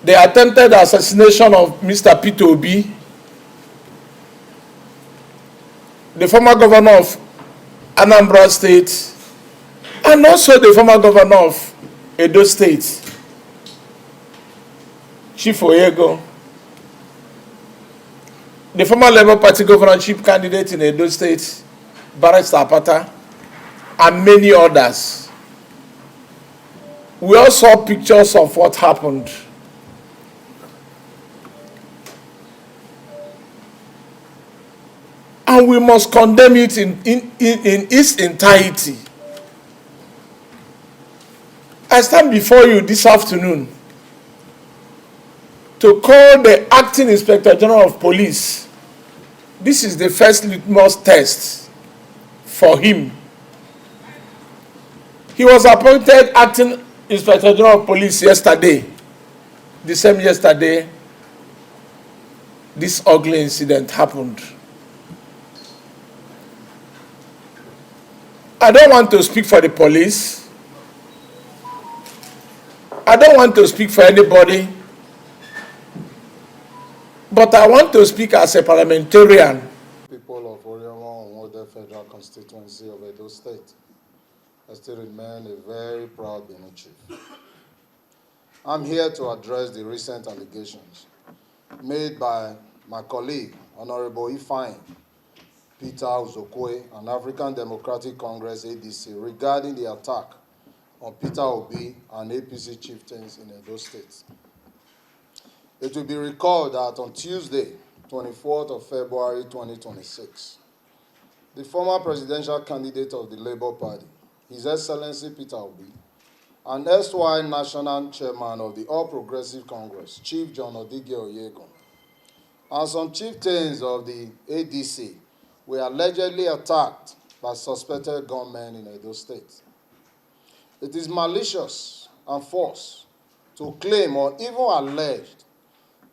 the attempted assassination of Mr. Peter Obi, the former governor of Anambra State, and also the former governor of Edo State, Chief Oyego, the former Labour Party governorship candidate in Edo State, Barrister Apata, and many others. We all saw pictures of what happened. And we must condemn it in its entirety. I stand before you this afternoon to call the Acting Inspector General of Police. This is the first litmus test for him. He was appointed Acting Inspector General of Police yesterday. The same yesterday, this ugly incident happened. I don't want to speak for the police. I don't want to speak for anybody. But I want to speak as a parliamentarian. People of Orion Federal Constituency of Edo State, I still remain a very proud Benin chief. I'm here to address the recent allegations made by my colleague, Honorable Ifeanyi Peter Uzokwe and African Democratic Congress ADC regarding the attack on Peter Obi and APC chieftains in Edo State. It will be recalled that on Tuesday, 24th of February 2026, the former presidential candidate of the Labour Party, His Excellency Peter Obi, and erstwhile national chairman of the All Progressive Congress, Chief John Odige Oyegun, and some chieftains of the ADC were allegedly attacked by suspected gunmen in Edo State. It is malicious and false to claim or even allege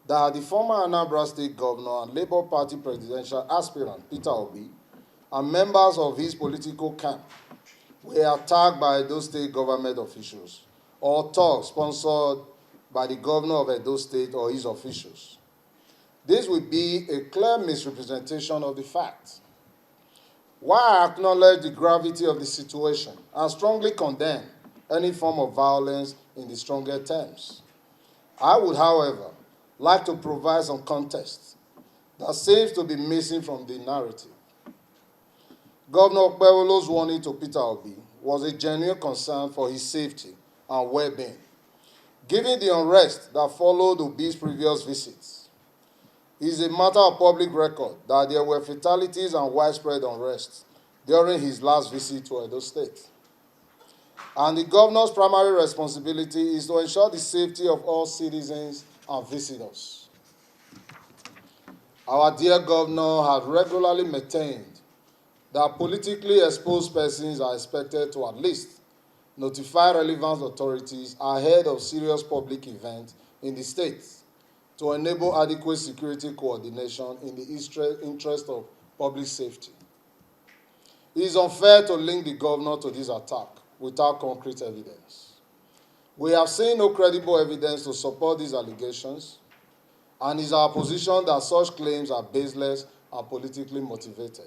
that the former Anambra State Governor and Labour Party presidential aspirant Peter Obi and members of his political camp were attacked by Edo State government officials or talks sponsored by the governor of Edo State or his officials. This would be a clear misrepresentation of the facts. While I acknowledge the gravity of the situation and strongly condemn any form of violence in the strongest terms, I would, however, like to provide some context that seems to be missing from the narrative. Governor Okpewelo's warning to Peter Obi was a genuine concern for his safety and well-being, given the unrest that followed Obi's previous visits. It is a matter of public record that there were fatalities and widespread unrest during his last visit to Edo State. And the governor's primary responsibility is to ensure the safety of all citizens and visitors. Our dear governor has regularly maintained that politically exposed persons are expected to at least notify relevant authorities ahead of serious public events in the state to enable adequate security coordination in the interest of public safety. It is unfair to link the governor to this attack without concrete evidence. We have seen no credible evidence to support these allegations, and it is our position that such claims are baseless and politically motivated.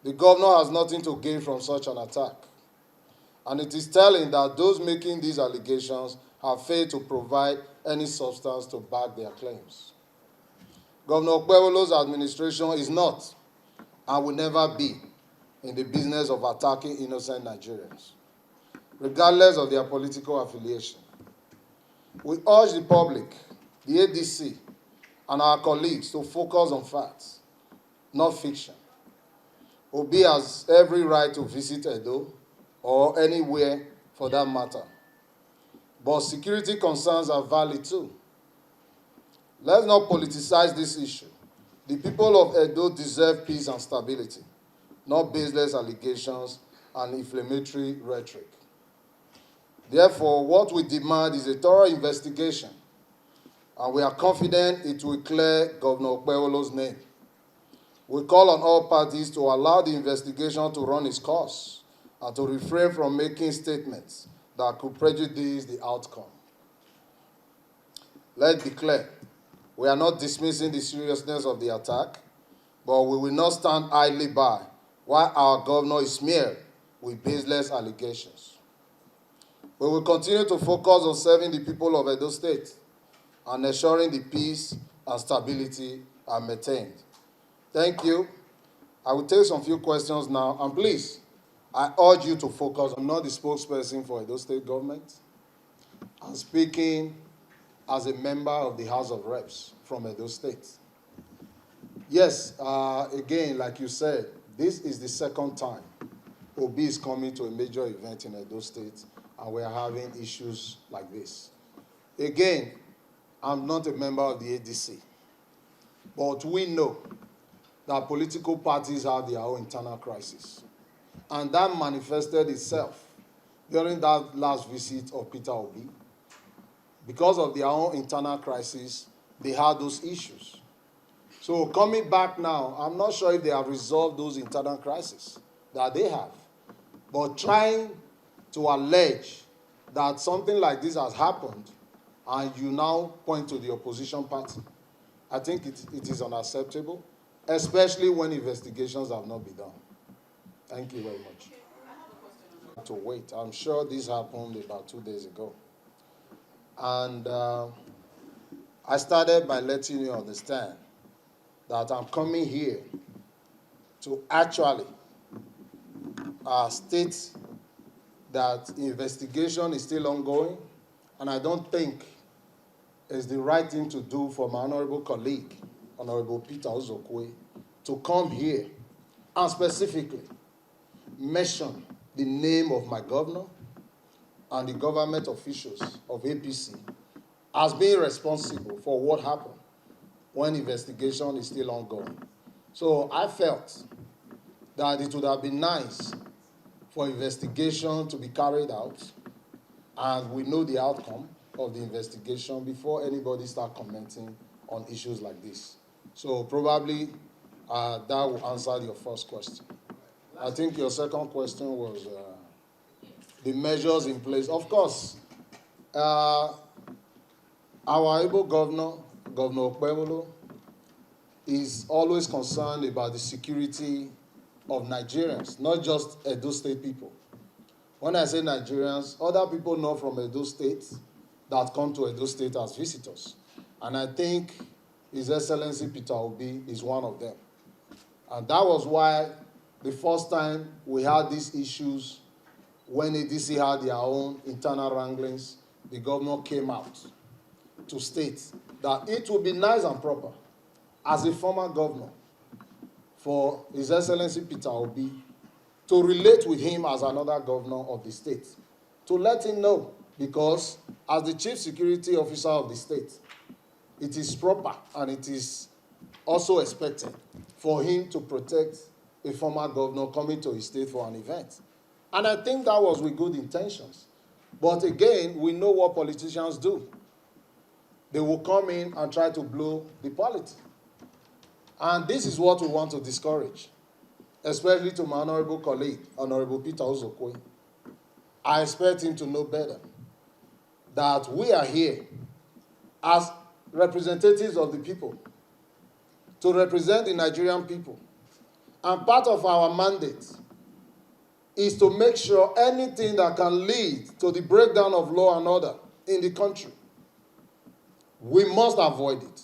The governor has nothing to gain from such an attack, and it is telling that those making these allegations have failed to provide any substance to back their claims. Governor Okpewelo's administration is not and will never be in the business of attacking innocent Nigerians, regardless of their political affiliation. We urge the public, the ADC, and our colleagues to focus on facts, not fiction. Obi has every right to visit Edo or anywhere for that matter. But security concerns are valid too. Let's not politicize this issue. The people of Edo deserve peace and stability, not baseless allegations and inflammatory rhetoric. Therefore, what we demand is a thorough investigation, and we are confident it will clear Governor Okpewelo's name. We call on all parties to allow the investigation to run its course and to refrain from making statements that could prejudice the outcome. let's be clear. We are not dismissing the seriousness of the attack, but we will not stand idly by while our governor is smeared with baseless allegations. We will continue to focus on serving the people of Edo State and ensuring the peace and stability are maintained. Thank you. I will take some few questions now, and please, I urge you to focus. I'm not the spokesperson for Edo State government. I'm speaking as a member of the House of Reps from Edo State. Yes, again, like you said, this is the second time Obi is coming to a major event in Edo State, and we are having issues like this. Again, I'm not a member of the ADC, but we know that political parties have their own internal crisis. And that manifested itself during that last visit of Peter Obi. Because of their own internal crisis, they had those issues. So coming back now, I'm not sure if they have resolved those internal crises that they have. But trying to allege that something like this has happened and you now point to the opposition party, I think it is unacceptable, especially when investigations have not been done. Thank you very much. To wait. I'm sure this happened about 2 days ago. And I started by letting you understand that I'm coming here to actually state that investigation is still ongoing, and I don't think it's the right thing to do for my honorable colleague, Honorable Peter Ozokwe, to come here and specifically mention the name of my governor and the government officials of APC as being responsible for what happened when investigation is still ongoing. So I felt that it would have been nice for investigation to be carried out, and we know the outcome of the investigation before anybody starts commenting on issues like this. So probably that will answer your first question. I think your second question was the measures in place. Of course, our able governor, Governor Okpebholo, is always concerned about the security of Nigerians, not just Edo State people. When I say Nigerians, other people know from Edo State that come to Edo State as visitors. And I think His Excellency Peter Obi is one of them. And that was why the first time we had these issues, when ADC had their own internal wranglings, the governor came out to state that it would be nice and proper, as a former governor, for His Excellency Peter Obi to relate with him as another governor of the state, to let him know, because as the chief security officer of the state, it is proper and it is also expected for him to protect a former governor coming to his state for an event. And I think that was with good intentions. But again, we know what politicians do. They will come in and try to blow the polity. And this is what we want to discourage, especially to my honorable colleague, Honorable Peter Ozokwe. I expect him to know better that we are here as representatives of the people to represent the Nigerian people. And part of our mandate is to make sure anything that can lead to the breakdown of law and order in the country, we must avoid it.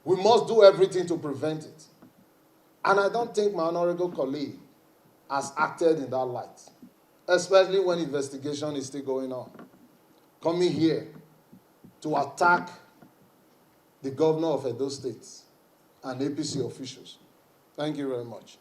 We must do everything to prevent it. And I don't think my honorable colleague has acted in that light, especially when investigation is still going on. Coming here to attack the governor of Edo State and APC officials. Thank you very much.